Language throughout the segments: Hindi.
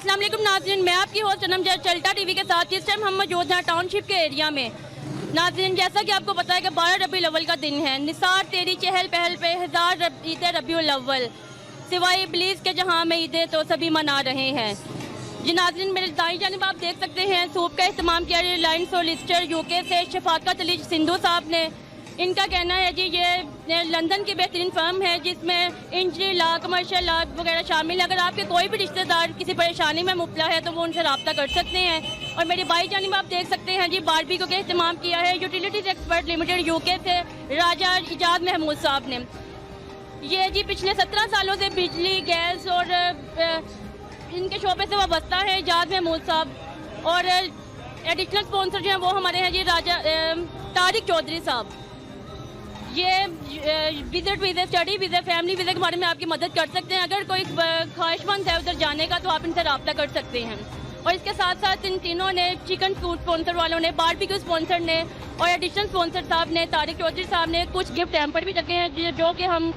अस्सलाम वालेकुम नाज़रीन, मैं आपकी होस्ट सनम चलटा टीवी के साथ इस टाइम हम मौजूद हैं टाउनशिप के एरिया में। नाज़रीन, जैसा कि आपको पता है कि 12 रबीउल अव्वल का दिन है। निसार तेरी चहल पहल पे हज़ार ईद रबीउल अव्वल, सिवाय इब्लीस के जहां में ईदें तो सभी मना रहे हैं। जी नाज़रीन, मेरे दाईं जानिब आप देख सकते हैं सूप का इस्तेमाल किया रिलायंस सोलिसिटर यूके से शफाकत अली सिंधु साहब ने। इनका कहना है जी ये लंदन की बेहतरीन फर्म है जिसमें इंजरी लॉ, कमर्शियल लॉ वगैरह शामिल है। अगर आपके कोई भी रिश्तेदार किसी परेशानी में मुब्तला है तो वो उनसे रब्ता कर सकते हैं। और मेरी बाई जानिब आप देख सकते हैं जी बारबीक्यू का इस्तेमाल किया है यूटिलिटीज एक्सपर्ट लिमिटेड यूके से राजा इजाज महमूद साहब ने। ये जी पिछले 17 सालों से बिजली, गैस और इनके शोबे से वाबस्ता है इजाज महमूद साहब। और एडिशनल स्पॉन्सर जो हैं वो हमारे हैं जी राजा तारिक चौधरी साहब। ये विजिट वीज़े, स्टडी वीज़े, फैमिली वीज़े के बारे में आपकी मदद कर सकते हैं। अगर कोई ख्वाहिशमंद है उधर जाने का तो आप इनसे रब्ता कर सकते हैं। और इसके साथ साथ इन तीनों ने, चिकन फूड स्पॉन्सर वालों ने, बारबीक्यू स्पॉन्सर ने और एडिशनल स्पॉन्सर साहब ने, तारिक चौधरी साहब ने कुछ गिफ्ट हैम्पर भी रखे हैं जो कि हम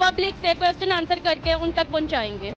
पब्लिक से क्वेश्चन आंसर करके उन तक पहुँचाएँगे।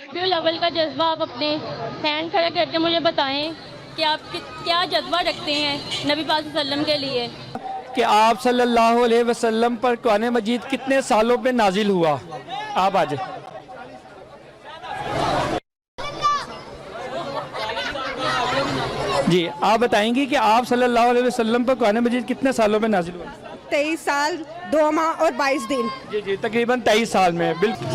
रबीउल अव्वल का जज्बा आप अपने हैंड खड़ा करके मुझे बताएं कि आप क्या जज्बा रखते हैं नबी पाक सल्लल्लाहु अलैहि वसल्लम के लिए। कि आप सल्लल्लाहु अलैहि वसल्लम पर कुरान मजीद कितने सालों पे नाजिल हुआ? आप आज जी आप बताएंगी कि आप सल्लल्लाहु अलैहि वसल्लम पर कुरान मजीद कितने सालों में नाजिल हुआ? 23 साल 2 माह और 22 दिन। जी जी, तकरीबन 23 साल में। बिल्कुल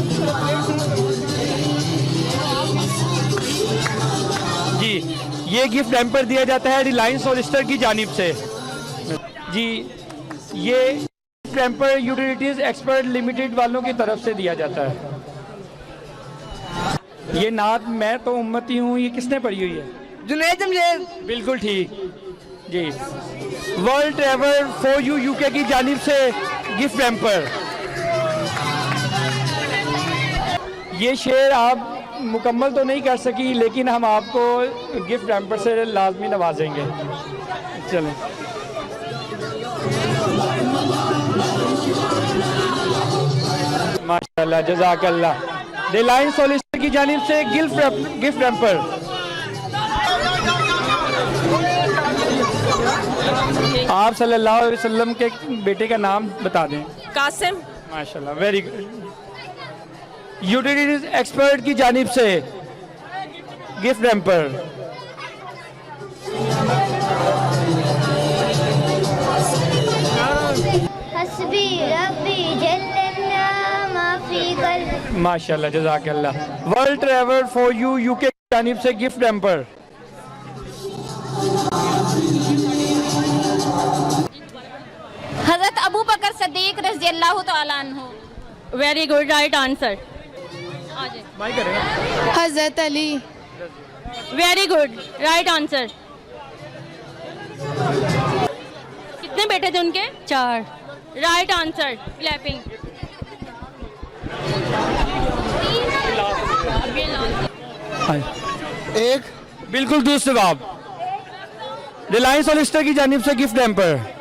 जी। ये गिफ्ट हैम्पर दिया जाता है रिलायंस सोलिसिटर की जानिब से। जी, ये gift hamper utilities expert limited वालों की तरफ से दिया जाता है। ये नात मैं तो उम्मती हूँ, ये किसने पढ़ी हुई है? जुनैद जमशेद। बिल्कुल ठीक जी। World travel for you UK की जानिब से गिफ्ट हैम्पर। ये शेर आप मुकम्मल तो नहीं कर सकी लेकिन हम आपको गिफ्ट हैम्पर से लाजमी नवाजेंगे। चलें, माशाल्लाह, जज़ाकल्लाह। रिलायंस सोलिसिटर की जानिब से गिफ्ट हैम्पर। आप सल्लल्लाहु अलैहि वसल्लम के बेटे का नाम बता दें। कासिम। माशाल्लाह, वेरी गुड। यूटिलिटीज एक्सपर्ट की जानिब से गिफ्ट हैम्पर। हस्बी रब्बी जल्लल्ला माफी कल। माशाल्लाह, जज़ाकल्लाह। World travel for you UK की जानिब से गिफ्ट हैम्पर। हजरत अबू बकर सदीक रज़ियल्लाहु तआला अन्हु। Very good, right answer. हजरत Ali. Very good, right answer. कितने बेटे थे उनके? 4। Right answer. क्लैपिंग। एक बिल्कुल दूसरा जवाब। रिलायंस सोलिसिटर की जानिब से गिफ्ट हैम्पर।